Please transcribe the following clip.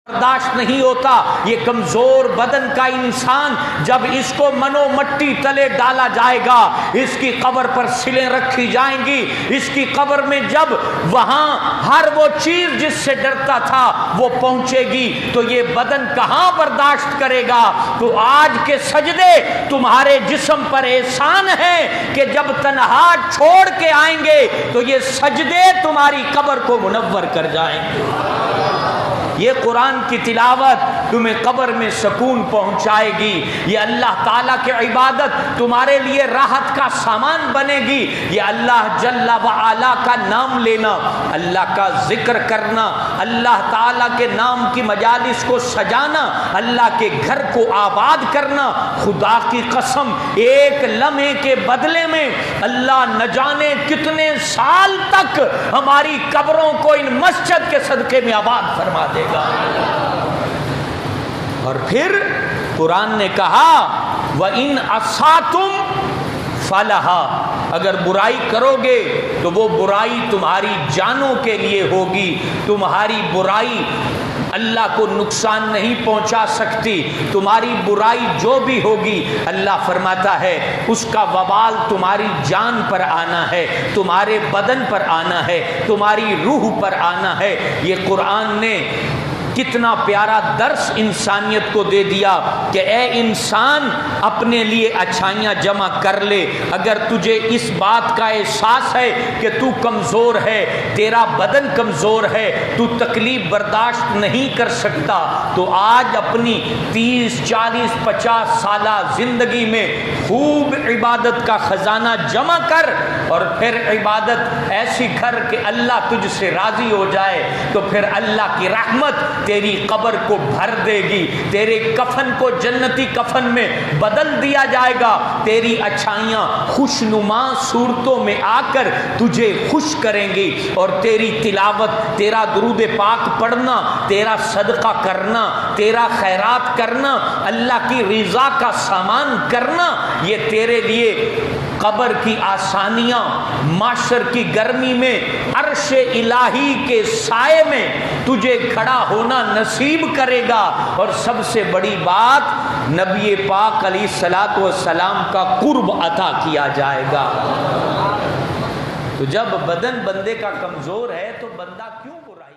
برداشت نہیں ہوتا۔ یہ کمزور بدن کا انسان جب اس کو منو مٹی تلے ڈالا جائے گا، اس کی قبر پر سلیں رکھی جائیں گی، اس کی قبر میں جب وہاں ہر وہ چیز جس سے ڈرتا تھا وہ پہنچے گی تو یہ بدن کہاں برداشت کرے گا؟ تو آج کے سجدے تمہارے جسم پر احسان ہے کہ جب تنہا چھوڑ کے آئیں گے تو یہ سجدے تمہاری قبر کو منور کر جائیں گے۔ یہ قرآن کی تلاوت تمہیں قبر میں سکون پہنچائے گی، یہ اللہ تعالیٰ کی عبادت تمہارے لیے راحت کا سامان بنے گی، یہ اللہ جل وعلا کا نام لینا، اللہ کا ذکر کرنا، اللہ تعالیٰ کے نام کی مجالس کو سجانا، اللہ کے گھر کو آباد کرنا۔ خدا کی قسم ایک لمحے کے بدلے میں اللہ نہ جانے کتنے سال تک ہماری قبروں کو ان مسجد کے صدقے میں آباد فرما دے گا۔ اور پھر قرآن نے کہا وَإِنْ أَسَأْتُمْ فَلَهَا، اگر برائی کرو گے تو وہ برائی تمہاری جانوں کے لیے ہوگی، تمہاری برائی اللہ کو نقصان نہیں پہنچا سکتی، تمہاری برائی جو بھی ہوگی اللہ فرماتا ہے اس کا وبال تمہاری جان پر آنا ہے، تمہارے بدن پر آنا ہے، تمہاری روح پر آنا ہے۔ یہ قرآن نے کتنا پیارا درس انسانیت کو دے دیا کہ اے انسان اپنے لیے اچھائیاں جمع کر لے۔ اگر تجھے اس بات کا احساس ہے کہ تو کمزور ہے، تیرا بدن کمزور ہے، تو تکلیف برداشت نہیں کر سکتا، تو آج اپنی 30 40 50 سالہ زندگی میں خوب عبادت کا خزانہ جمع کر اور پھر عبادت ایسی کر کہ اللہ تجھ سے راضی ہو جائے، تو پھر اللہ کی رحمت تیری قبر کو بھر دے گی، تیرے کفن کو جنتی کفن میں بدل دیا جائے گا، تیری اچھائیاں خوشنما صورتوں میں آ کر تجھے خوش کریں گی، اور تیری تلاوت، تیرا درود پاک پڑھنا، تیرا صدقہ کرنا، تیرا خیرات کرنا، اللہ کی رضا کا سامان کرنا، یہ تیرے لیے قبر کی آسانیاں، معاشر کی گرمی میں عرش الہی کے سائے میں تجھے کھڑا ہونا نصیب کرے گا۔ اور سب سے بڑی بات نبی پاک علیہ الصلوۃ والسلام کا قرب عطا کیا جائے گا۔ تو جب بدن بندے کا کمزور ہے تو بندہ کیوں برائی